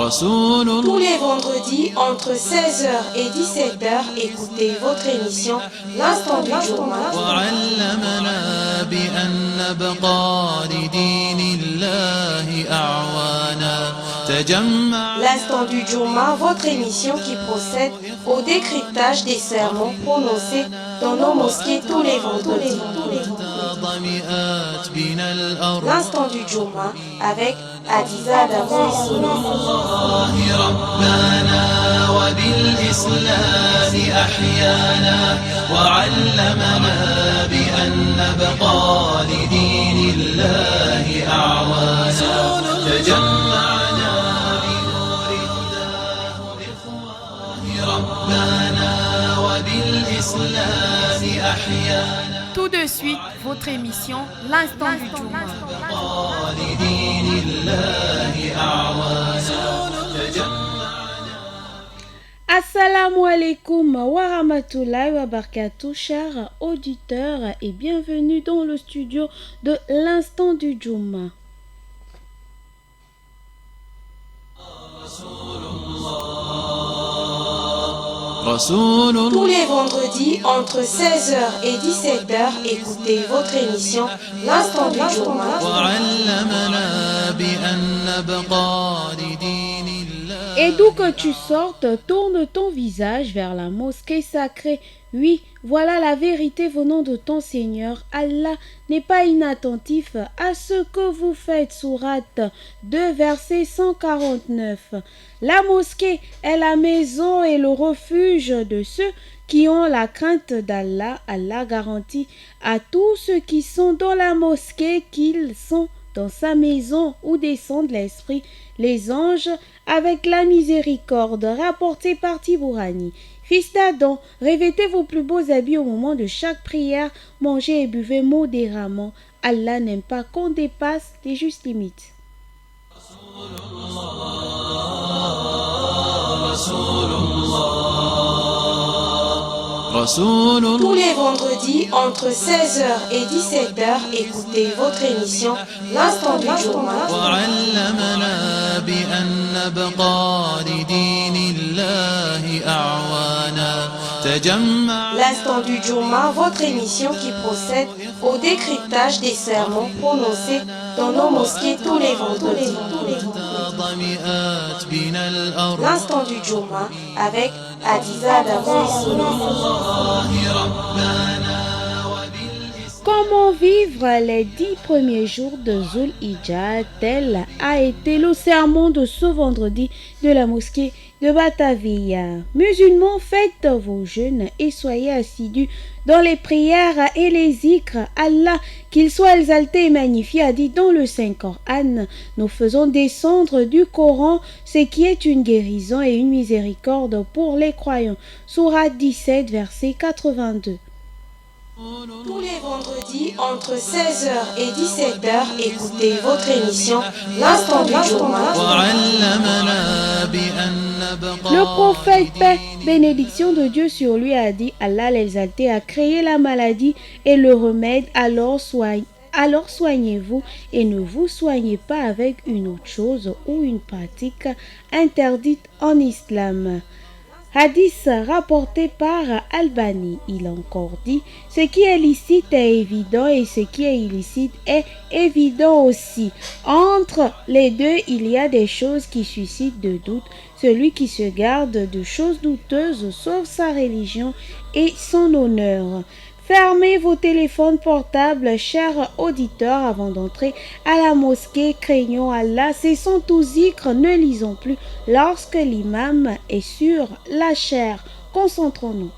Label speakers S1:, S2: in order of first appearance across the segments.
S1: Tous les vendredis entre 16h et 17h, écoutez votre émission L'Instant du Journal. L'Instant du Journal, votre émission qui procède au décryptage des sermons prononcés dans nos mosquées tous les vendredis. L'Instant du Journal avec Adiza Damouissou.
S2: Tout de suite, votre émission, L'Instant du Journal.
S3: Assalamu alaikum wa rahmatullahi wa barakatuh, chers auditeurs, et bienvenue dans le studio de L'Instant du Journal.
S1: Tous les vendredis entre 16h et 17h, écoutez votre émission L'Instant du Journal.
S3: Et d'où que tu sortes, tourne ton visage vers la mosquée sacrée. Oui, voilà la vérité venant de ton Seigneur. Allah n'est pas inattentif à ce que vous faites. Sourate 2, verset 149. La mosquée est la maison et le refuge de ceux qui ont la crainte d'Allah. Allah garantit à tous ceux qui sont dans la mosquée qu'ils sont dans sa maison où descendent l'esprit, les anges, avec la miséricorde, rapporté par Tibourani. Fils d'Adam, revêtez vos plus beaux habits au moment de chaque prière, mangez et buvez modérément. Allah n'aime pas qu'on dépasse les justes limites.
S1: Tous les vendredis entre 16h et 17h, écoutez votre émission L'Instant du Journal. L'Instant du Journal, votre émission qui procède au décryptage des sermons prononcés dans nos mosquées tous les vendredis. L'Instant du Journal avec Adiza Damouissou.
S3: Comment vivre les 10 premiers jours de Zul Hijjah? Tel a été le sermon de ce vendredi de la mosquée de Batavia. Musulmans, faites vos jeûnes et soyez assidus dans les prières et les zikrs. Allah, qu'il soit exalté et magnifié, a dit dans le Saint-Coran: nous faisons descendre du Coran ce qui est une guérison et une miséricorde pour les croyants. Sourate 17, verset 82.
S1: Tous les vendredis entre 16h et 17h, écoutez votre émission L'Instant du Journal.
S3: Le prophète, paix, bénédiction de Dieu sur lui, a dit: Allah l'exalté a créé la maladie et le remède, alors soignez-vous et ne vous soignez pas avec une autre chose ou une pratique interdite en islam. Hadith rapporté par Albani. Il a encore dit: ce qui est licite est évident et ce qui est illicite est évident aussi. Entre les deux, il y a des choses qui suscitent de doute. Celui qui se garde de choses douteuses sauve sa religion et son honneur. Fermez vos téléphones portables, chers auditeurs, avant d'entrer à la mosquée. Craignons Allah, cessons tout zikr, ne lisons plus lorsque l'imam est sur la chair. Concentrons-nous.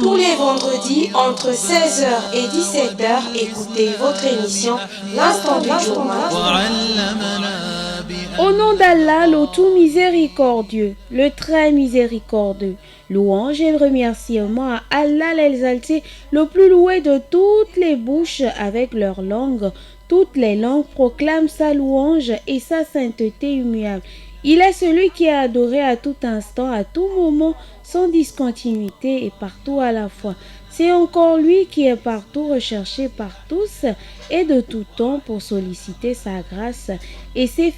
S1: Tous les vendredis entre 16h et 17h, écoutez votre émission L'Instant du Journal.
S3: Au nom d'Allah, le tout miséricordieux, le très miséricordieux, louange et remerciement à Allah l'exalté, le plus loué de toutes les bouches avec leur langue. Toutes les langues proclament sa louange et sa sainteté immuable. Il est celui qui est adoré à tout instant, à tout moment, sans discontinuité et partout à la fois. C'est encore lui qui est partout recherché par tous et de tout temps pour solliciter sa grâce et ses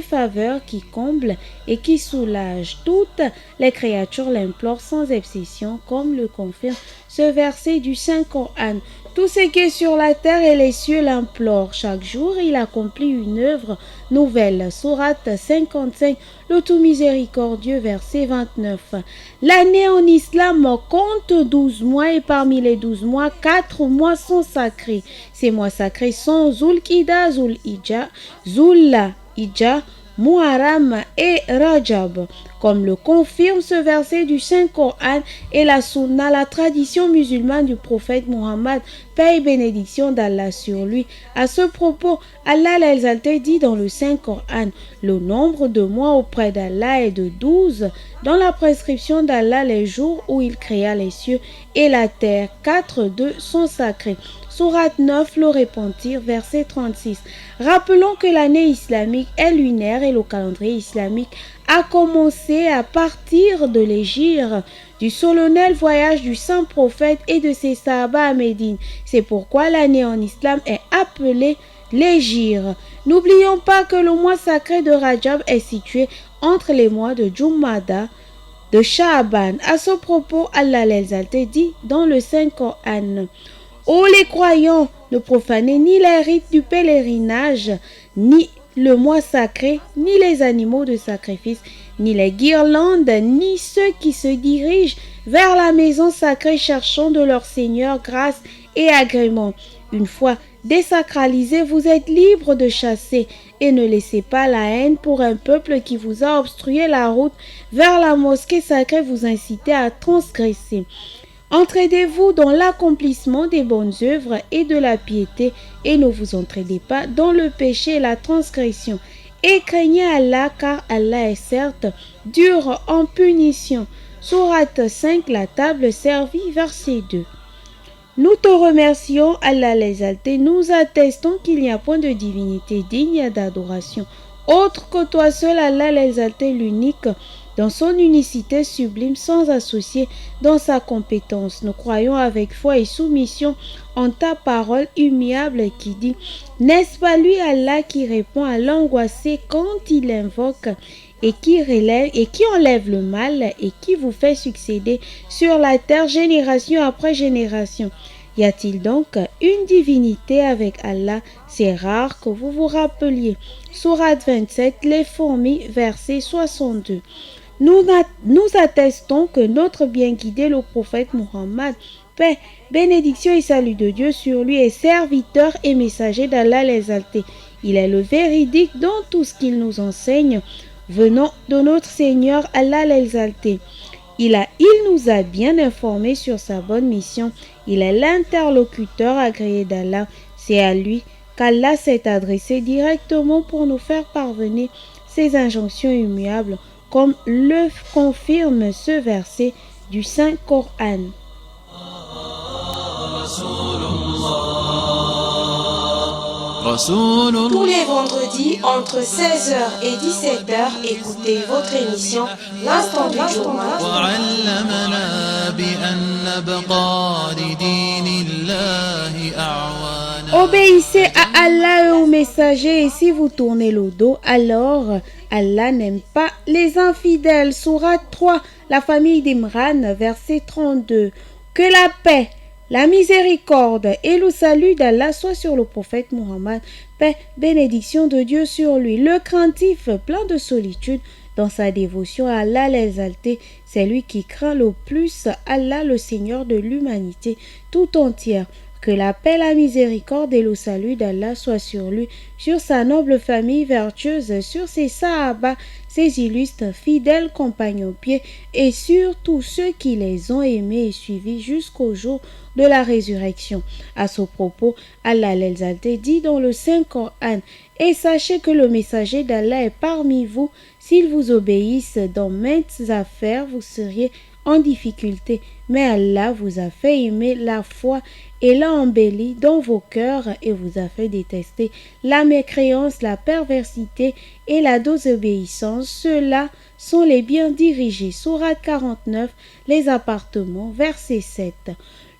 S3: faveurs qui comblent et qui soulagent. Toutes les créatures l'implorent sans exception, comme le confirme ce verset du Saint-Coran. Tout ce qui est sur la terre et les cieux l'implorent. Chaque jour, il accomplit une œuvre nouvelle. Sourate 55, le tout miséricordieux, verset 29. L'année en islam compte 12 mois et parmi les 12 mois, 4 mois sont sacrés. Ces mois sacrés sont Zulqida, Zulhijja, Zulhijja, Muharram et Rajab. Comme le confirme ce verset du Saint-Coran et la Sunna, la tradition musulmane du prophète Muhammad, paix et bénédiction d'Allah sur lui. À ce propos, Allah l'exalté dit dans le Saint-Coran, le nombre de mois auprès d'Allah est de 12, dans la prescription d'Allah les jours où il créa les cieux et la terre. 4 d'eux sont sacrés. Sourate 9, le repentir, verset 36. Rappelons que l'année islamique est lunaire et le calendrier islamique a commencé à partir de l'Hégire, du solennel voyage du saint prophète et de ses sahaba à Médine. C'est pourquoi l'année en islam est appelée l'Hégire. N'oublions pas que le mois sacré de Rajab est situé entre les mois de Jumada, de Sha'ban. À ce propos, Allah l'exalté dit dans le Saint-Coran: ô les croyants, ne profanez ni les rites du pèlerinage, ni le mois sacré, ni les animaux de sacrifice, ni les guirlandes, ni ceux qui se dirigent vers la maison sacrée cherchant de leur Seigneur grâce et agrément. Une fois désacralisés, vous êtes libres de chasser et ne laissez pas la haine pour un peuple qui vous a obstrué la route vers la mosquée sacrée vous inciter à transgresser. Entraidez-vous dans l'accomplissement des bonnes œuvres et de la piété et ne vous entraidez pas dans le péché et la transgression. Et craignez Allah car Allah est certes dur en punition. Sourate 5, la table servie, verset 2. Nous te remercions, Allah l'exalté, nous attestons qu'il n'y a point de divinité digne d'adoration. Autre que toi seul, Allah l'exalté, l'unique, dans son unicité sublime, sans associer dans sa compétence. Nous croyons avec foi et soumission en ta parole immuable qui dit: n'est-ce pas lui Allah qui répond à l'angoissé quand il invoque et qui enlève le mal et qui vous fait succéder sur la terre génération après génération? Y a-t-il donc une divinité avec Allah? C'est rare que vous vous rappeliez. Sourate 27, les fourmis, verset 62. Nous attestons que notre bien-guidé, le prophète Muhammad, paix, bénédiction et salut de Dieu sur lui, est serviteur et messager d'Allah l'exalté. Il est le véridique dans tout ce qu'il nous enseigne, venant de notre Seigneur Allah l'exalté. Il nous a bien informés sur sa bonne mission. Il est l'interlocuteur agréé d'Allah. C'est à lui qu'Allah s'est adressé directement pour nous faire parvenir ses injonctions immuables, comme le confirme ce verset du Saint-Coran.
S1: Tous les vendredis entre 16h et 17h, écoutez votre émission L'Instant du Journal.
S3: Obéissez à Allah et aux messagers, et si vous tournez le dos, alors Allah n'aime pas les infidèles. Sourate 3, la famille d'Imran, verset 32. Que la paix, la miséricorde et le salut d'Allah soient sur le prophète Muhammad. Paix, bénédiction de Dieu sur lui. Le craintif, plein de solitude dans sa dévotion à Allah l'exalté, c'est lui qui craint le plus Allah, le Seigneur de l'humanité tout entière. Que la paix, la miséricorde et le salut d'Allah soient sur lui, sur sa noble famille vertueuse, sur ses sahaba, ses illustres fidèles compagnons pieds, et sur tous ceux qui les ont aimés et suivis jusqu'au jour de la résurrection. À ce propos, Allah l'exalté dit dans le Saint-Coran: et sachez que le messager d'Allah est parmi vous. S'il vous obéisse dans maintes affaires, vous seriez en difficulté, mais Allah vous a fait aimer la foi et l'a embelli dans vos cœurs et vous a fait détester la mécréance, la perversité et la désobéissance. Ceux-là sont les bien dirigés. Sourate 49, les appartements, verset 7.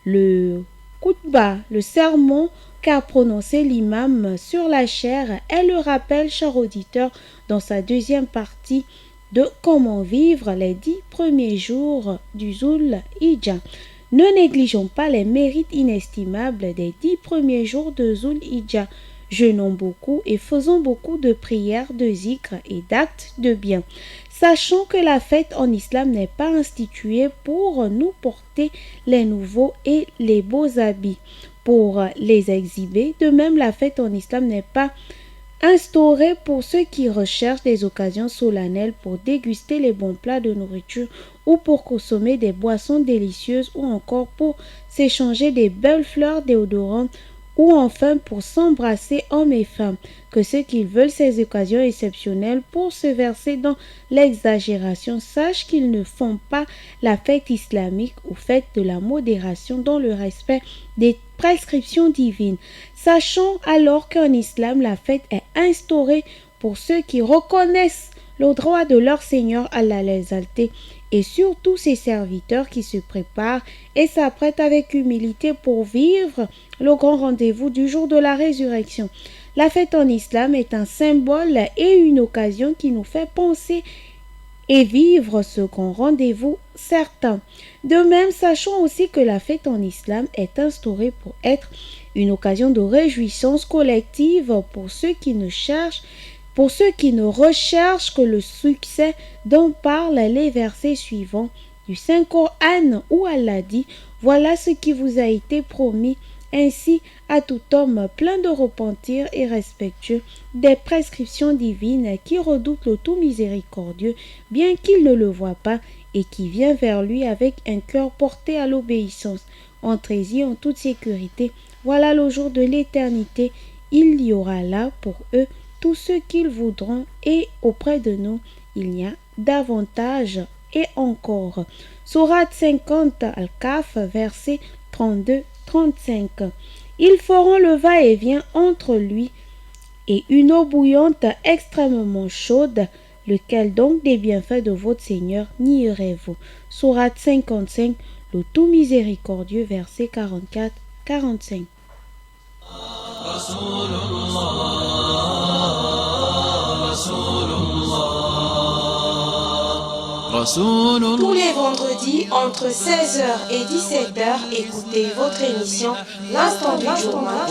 S3: Le khutba, le sermon qu'a prononcé l'imam sur la chair, est le rappel, cher auditeur, dans sa deuxième partie de comment vivre les 10 premiers jours du Zul Hijjah. Ne négligeons pas les mérites inestimables des 10 premiers jours de Zul Hijjah. Jeûnons beaucoup et faisons beaucoup de prières, de zikr et d'actes de bien. Sachant que la fête en islam n'est pas instituée pour nous porter les nouveaux et les beaux habits, pour les exhiber. De même, la fête en islam n'est pas instaurée pour ceux qui recherchent des occasions solennelles pour déguster les bons plats de nourriture ou pour consommer des boissons délicieuses ou encore pour s'échanger des belles fleurs déodorantes ou enfin pour s'embrasser hommes et femmes, que ceux qui veulent ces occasions exceptionnelles pour se verser dans l'exagération sachent qu'ils ne font pas la fête islamique ou fête de la modération dans le respect des prescriptions divines. Sachant alors qu'en islam la fête est instaurée pour ceux qui reconnaissent le droit de leur Seigneur Allah l'exalté et surtout ses serviteurs qui se préparent et s'apprêtent avec humilité pour vivre le grand rendez-vous du jour de la résurrection. La fête en islam est un symbole et une occasion qui nous fait penser et vivre ce grand rendez-vous certain. De même, sachons aussi que la fête en islam est instaurée pour être une occasion de réjouissance collective pour ceux qui ne recherchent que le succès dont parlent les versets suivants du Saint-Coran où Allah dit « Voilà ce qui vous a été promis, ainsi à tout homme plein de repentir et respectueux des prescriptions divines qui redoute le tout miséricordieux, bien qu'il ne le voie pas, et qui vient vers lui avec un cœur porté à l'obéissance. Entrez-y en toute sécurité. Voilà le jour de l'éternité. Il y aura là pour eux tout ce qu'ils voudront et auprès de nous, il y a davantage et encore. Sourate 50 Al-Kaf, versets 32-35. Ils feront le va-et-vient entre lui et une eau bouillante extrêmement chaude, lequel donc des bienfaits de votre Seigneur nierez-vous. Sourate 55, le tout miséricordieux, versets 44-45.
S1: Tous les vendredis entre 16h et 17h, écoutez votre émission L'Instant du Juma.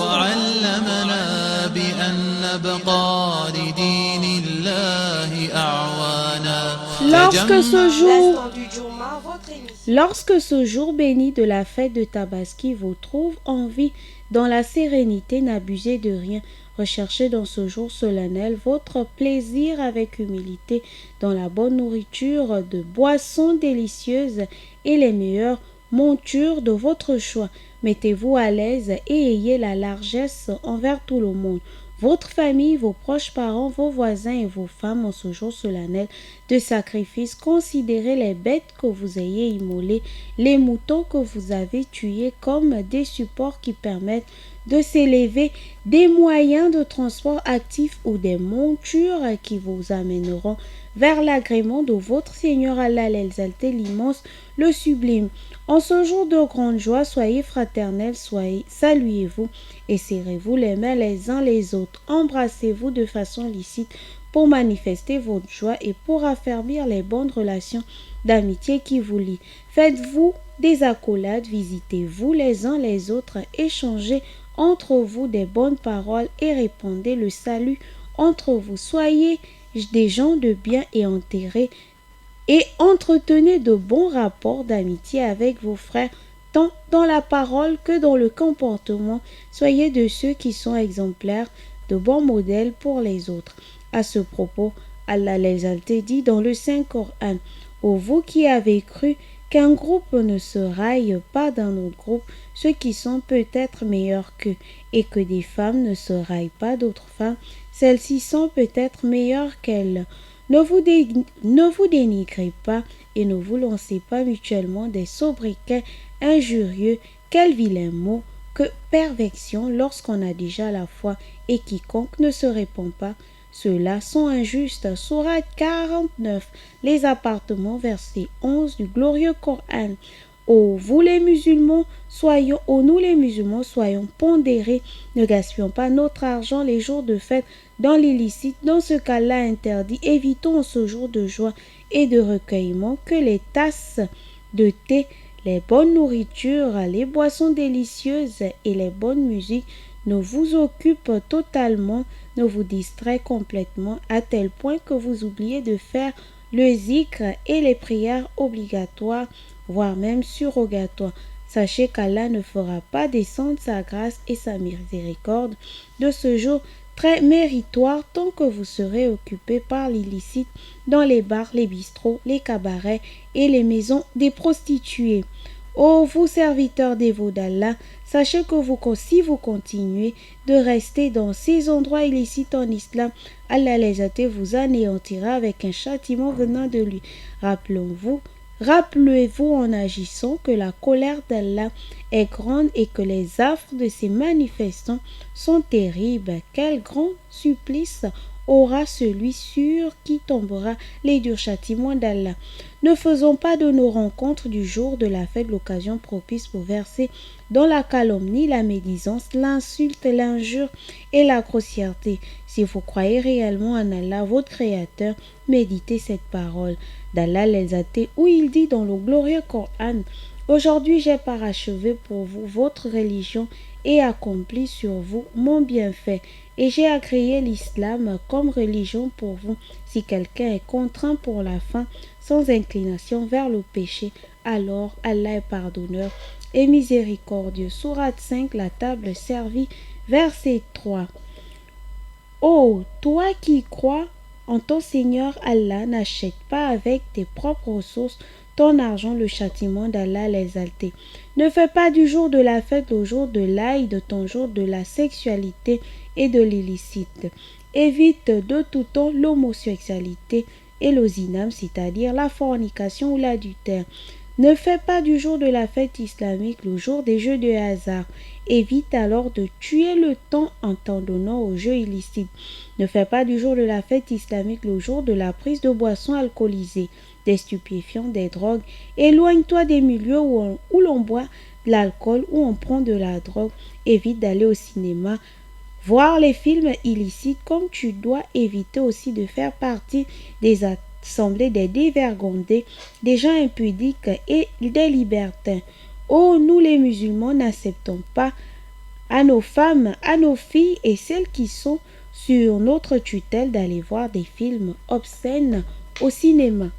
S3: Lorsque ce jour béni de la fête de Tabaski vous trouve en vie dans la sérénité, n'abusez de rien. Recherchez dans ce jour solennel votre plaisir avec humilité dans la bonne nourriture, de boissons délicieuses et les meilleures montures de votre choix. Mettez-vous à l'aise et ayez la largesse envers tout le monde. Votre famille, vos proches parents, vos voisins et vos femmes en ce jour solennel de sacrifice. Considérez les bêtes que vous ayez immolées, les moutons que vous avez tués comme des supports qui permettent de s'élever, des moyens de transport actifs ou des montures qui vous amèneront vers l'agrément de votre Seigneur Allah l'exalté, l'immense, le sublime. En ce jour de grande joie, soyez fraternels, saluez-vous et serrez-vous les mains les uns les autres. Embrassez-vous de façon licite pour manifester votre joie et pour affermir les bonnes relations d'amitié qui vous lient. Faites-vous des accolades, visitez-vous les uns les autres, échangez entre vous des bonnes paroles et répandez le salut entre vous. Soyez des gens de bien et entretenez de bons rapports d'amitié avec vos frères, tant dans la parole que dans le comportement. Soyez de ceux qui sont exemplaires, de bons modèles pour les autres. À ce propos, Allah l'exalté dit dans le Saint-Coran, « Ô vous qui avez cru qu'un groupe ne se raille pas d'un autre groupe, ceux qui sont peut-être meilleurs qu'eux, et que des femmes ne se raillent pas d'autres femmes, celles-ci sont peut-être meilleures qu'elles. Ne vous dénigrez pas et ne vous lancez pas mutuellement des sobriquets injurieux. Quel vilain mot, que perversion lorsqu'on a déjà la foi, et quiconque ne se répand pas, ceux-là sont injustes. Sourate 49, les appartements, verset 11 du glorieux Coran. Ô nous les musulmans, soyons pondérés, ne gaspillons pas notre argent les jours de fête dans l'illicite, dans ce qu'Allah interdit. Évitons en ce jour de joie et de recueillement que les tasses de thé, les bonnes nourritures, les boissons délicieuses et les bonnes musiques ne vous occupent totalement, ne vous distraient complètement à tel point que vous oubliez de faire le zikr et les prières obligatoires, voire même surrogatoires. Sachez qu'Allah ne fera pas descendre sa grâce et sa miséricorde de ce jour très méritoire tant que vous serez occupés par l'illicite dans les bars, les bistrots, les cabarets et les maisons des prostituées. Ô vous serviteurs dévots d'Allah, sachez que si vous continuez de rester dans ces endroits illicites en islam, Allah les athées vous anéantira avec un châtiment venant de lui. Rappelez-vous en agissant que la colère d'Allah est grande et que les affres de ces manifestants sont terribles. Quel grand supplice aura celui sur qui tombera les durs châtiments d'Allah. Ne faisons pas de nos rencontres du jour de la fête l'occasion propice pour verser dans la calomnie, la médisance, l'insulte, l'injure et la grossièreté. Si vous croyez réellement en Allah, votre Créateur, méditez cette parole d'Allah les athées où il dit dans le glorieux Coran: aujourd'hui j'ai parachevé pour vous votre religion et accompli sur vous mon bienfait. Et j'ai agréé l'islam comme religion pour vous. Si quelqu'un est contraint pour la faim, sans inclination vers le péché, alors Allah est pardonneur et miséricordieux. Sourate 5, la table servie, verset 3. Ô toi qui crois en ton Seigneur Allah, n'achète pas avec tes propres ressources ton argent le châtiment d'Allah l'exalté. Ne fais pas du jour de la fête le jour de l'ail, de ton jour de la sexualité et de l'illicite. Évite de tout temps l'homosexualité et le zinam, c'est-à-dire la fornication ou l'adultère. Ne fais pas du jour de la fête islamique le jour des jeux de hasard. Évite alors de tuer le temps en t'en donnant aux jeux illicites. Ne fais pas du jour de la fête islamique le jour de la prise de boissons alcoolisées, des stupéfiants, des drogues. Éloigne-toi des milieux où l'on boit de l'alcool, où on prend de la drogue. Évite d'aller au cinéma, voir les films illicites, comme tu dois éviter aussi de faire partie des assemblées des dévergondés, des gens impudiques et des libertins. Oh, nous les musulmans n'acceptons pas à nos femmes, à nos filles et celles qui sont sur notre tutelle d'aller voir des films obscènes au cinéma.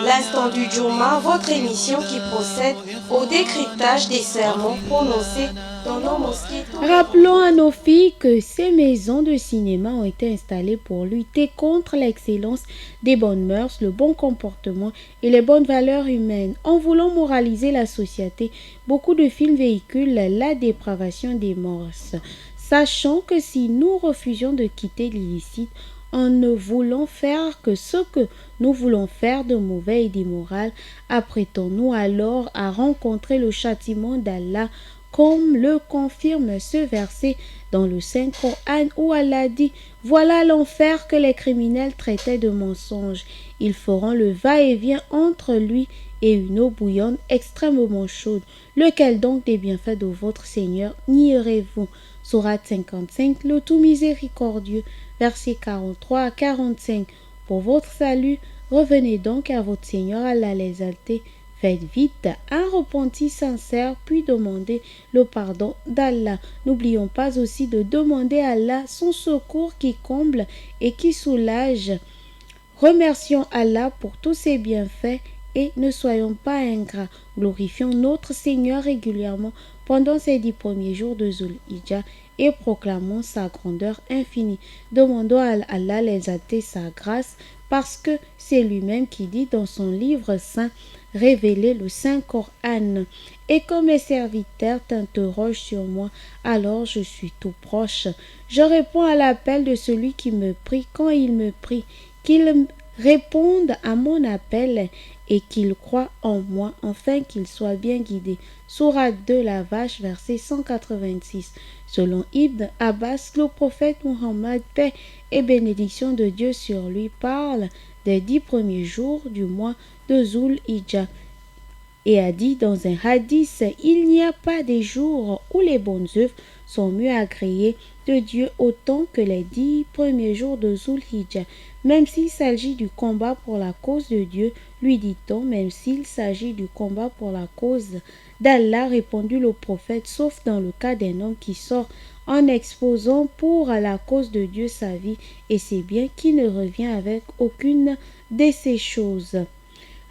S1: L'instant du Juma, votre émission qui procède au décryptage des sermons prononcés dans nos mosquées.
S3: Rappelons à nos filles que ces maisons de cinéma ont été installées pour lutter contre l'excellence des bonnes mœurs, le bon comportement et les bonnes valeurs humaines. En voulant moraliser la société, beaucoup de films véhiculent la dépravation des mœurs. Sachant que si nous refusions de quitter l'illicite en ne voulant faire que ce que nous voulons faire de mauvais et d'immoral, apprêtons-nous alors à rencontrer le châtiment d'Allah, comme le confirme ce verset dans le Saint-Coran où Allah dit: voilà l'enfer que les criminels traitaient de mensonge. Ils feront le va-et-vient entre lui et une eau bouillante extrêmement chaude. Lequel donc des bienfaits de votre Seigneur nierez-vous? Sourate 55, le tout miséricordieux, versets 43 à 45. Pour votre salut, revenez donc à votre Seigneur Allah l'exalté. Faites vite un repenti sincère, puis demandez le pardon d'Allah. N'oublions pas aussi de demander à Allah son secours qui comble et qui soulage. Remercions Allah pour tous ses bienfaits et ne soyons pas ingrats. Glorifions notre Seigneur régulièrement pendant ces 10 premiers jours de Zul-Hijjah et proclamons sa grandeur infinie. Demandons à Allah l'exalté sa grâce parce que c'est lui-même qui dit dans son livre saint révélé, le Saint-Coran: et que mes serviteurs t'interrogent sur moi, alors je suis tout proche. Je réponds à l'appel de celui qui me prie quand il me prie, qu'il réponde à mon appel et qu'il croit en moi, afin qu'il soit bien guidé. Sourate 2, la vache, verset 186. Selon Ibn Abbas, le prophète Muhammad, paix et bénédiction de Dieu sur lui, parle des 10 premiers jours du mois de Zul Hijjah et a dit dans un hadith, il n'y a pas des jours où les bonnes œuvres sont mieux agréées de Dieu autant que les 10 premiers jours de Zul Hijjah. Même s'il s'agit du combat pour la cause de Dieu, lui dit-on, même s'il s'agit du combat pour la cause d'Allah, répondit le prophète, sauf dans le cas d'un homme qui sort en exposant pour la cause de Dieu sa vie et ses biens, qui ne revient avec aucune de ces choses.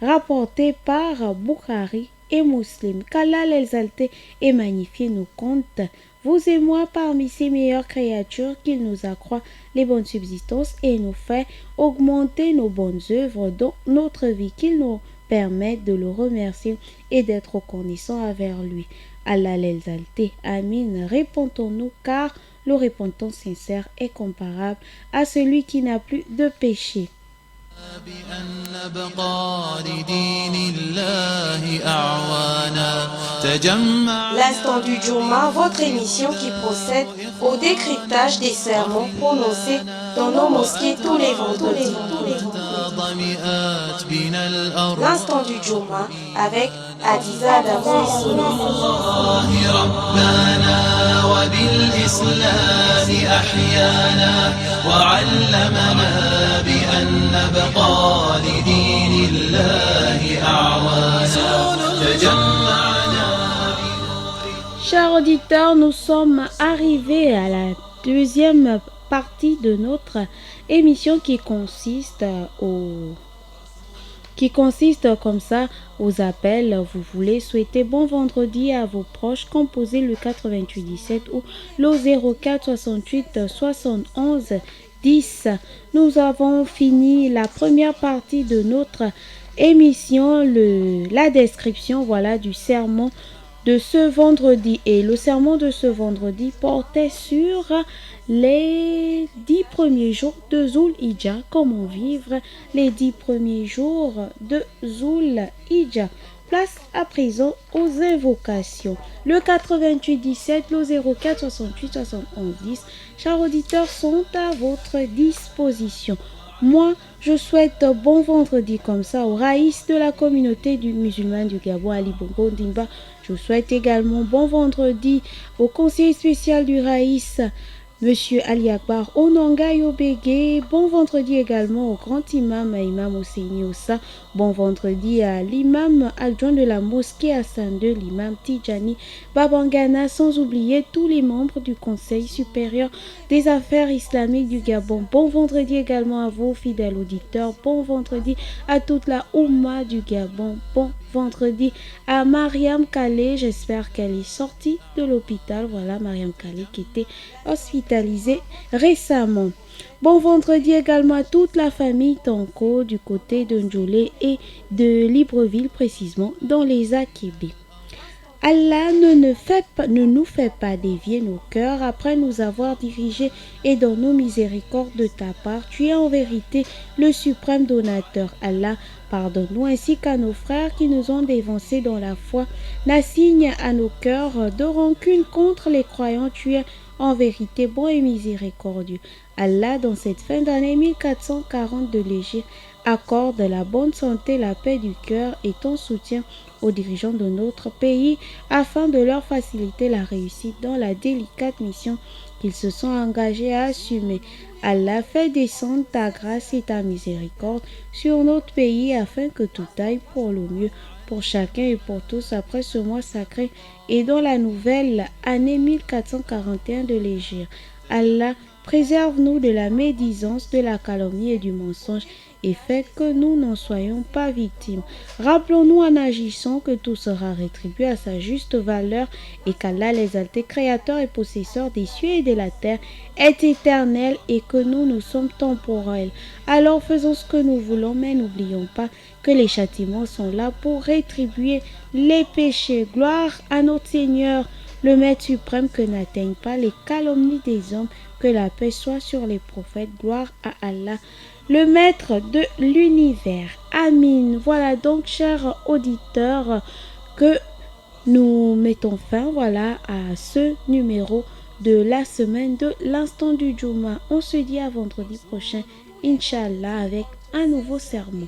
S3: Rapporté par Bukhari et Muslim, qu'Allah l'exalté et magnifié nous compte, vous et moi parmi ses meilleures créatures, qu'il nous accroît les bonnes subsistances et nous fait augmenter nos bonnes œuvres dans notre vie, qu'il nous permette de le remercier et d'être reconnaissant envers lui. Allah l'exalté, Amin. Répondons-nous, car le repentant sincère est comparable à celui qui n'a plus de péché.
S1: L'instant du Juma, votre émission qui procède au décryptage des sermons prononcés dans nos mosquées tous les vendredis. L'instant du Juma avec Adiza
S3: Chers auditeurs, nous sommes arrivés à la deuxième partie de notre émission qui consiste comme ça aux appels. Vous voulez souhaiter bon vendredi à vos proches, composez le 88 17 ou le 04 68 71 10. Nous avons fini la première partie de notre émission, la description du sermon de ce vendredi. Et le sermon de ce vendredi portait sur les 10 premiers jours de Zul Hijjah. Comment vivre les 10 premiers jours de Zul Hijjah. Place à présent aux invocations. Le 88 17, le 04 68 71 10. Chers auditeurs, sont à votre disposition. Moi, je souhaite bon vendredi comme ça au raïs de la communauté musulmane du Gabon, Ali Bongo Dimba. Je souhaite également bon vendredi au conseiller spécial du raïs, Monsieur Ali Akbar Onanga Yobege. Bon vendredi également au grand imam, Imam Ousseini Ossa. Bon vendredi à l'imam adjoint de la mosquée Hassan II, l'imam Tijani Babangana, sans oublier tous les membres du Conseil supérieur des affaires islamiques du Gabon. Bon vendredi également à vous, fidèles auditeurs. Bon vendredi à toute la Oumma du Gabon. Bon vendredi à Mariam Kale. J'espère qu'elle est sortie de l'hôpital. Voilà, Mariam Kale qui était hospitalisée récemment. Bon vendredi également à toute la famille Tanko du côté de Ndjolé et de Libreville, précisément dans les Akébé. Allah ne nous fait pas dévier nos cœurs après nous avoir dirigés et dans nos miséricordes de ta part. Tu es en vérité le suprême donateur. Allah, pardonne-nous ainsi qu'à nos frères qui nous ont dévancés dans la foi. N'assigne à nos cœurs de rancune contre les croyants. Tu es en vérité bon et miséricordieux. Allah, dans cette fin d'année 1440 de l'Hégire, accorde la bonne santé, la paix du cœur et ton soutien aux dirigeants de notre pays afin de leur faciliter la réussite dans la délicate mission qu'ils se sont engagés à assumer. Allah, fait descendre ta grâce et ta miséricorde sur notre pays afin que tout aille pour le mieux pour chacun et pour tous après ce mois sacré et dans la nouvelle année 1441 de l'Hégire. Allah, préserve-nous de la médisance, de la calomnie et du mensonge et fait que nous n'en soyons pas victimes. Rappelons-nous en agissant que tout sera rétribué à sa juste valeur et qu'Allah, l'exalté créateur et possesseur des cieux et de la terre, est éternel et que nous sommes temporels. Alors faisons ce que nous voulons, mais n'oublions pas que les châtiments sont là pour rétribuer les péchés. Gloire à notre Seigneur, le Maître suprême, que n'atteignent pas les calomnies des hommes, que la paix soit sur les prophètes, gloire à Allah, le Maître de l'univers. Amin. Voilà donc, chers auditeurs, que nous mettons fin à ce numéro de la semaine de l'instant du Juma. On se dit à vendredi prochain, Inch'Allah, avec un nouveau sermon.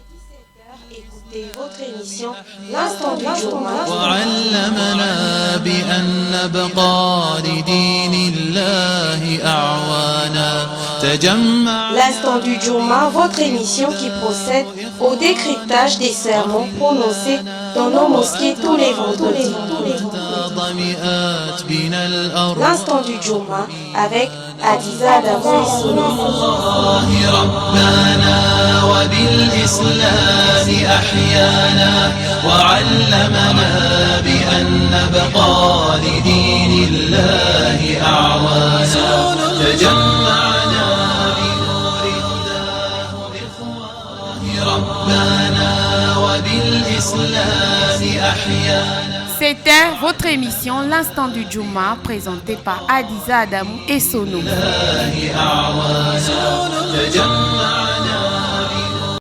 S1: Écoutez votre émission l'instant du Juma.
S4: وعلمنا بأن نبقى لدين الله أعوانا تجمع.
S1: L'instant du Juma, votre émission qui procède au décryptage des sermons prononcés dans nos mosquées tous les vendredis. L'instant du Juma avec Adiza Adamo.
S4: أحيانا وعلمنا بأن نبقى لدين الله أعوانا تجمعنا بنور هداه إخوان ربنا وبالإسلام أحيانا.
S2: C'était votre émission L'Instant du Juma, présentée par Adiza Adamou et Sono.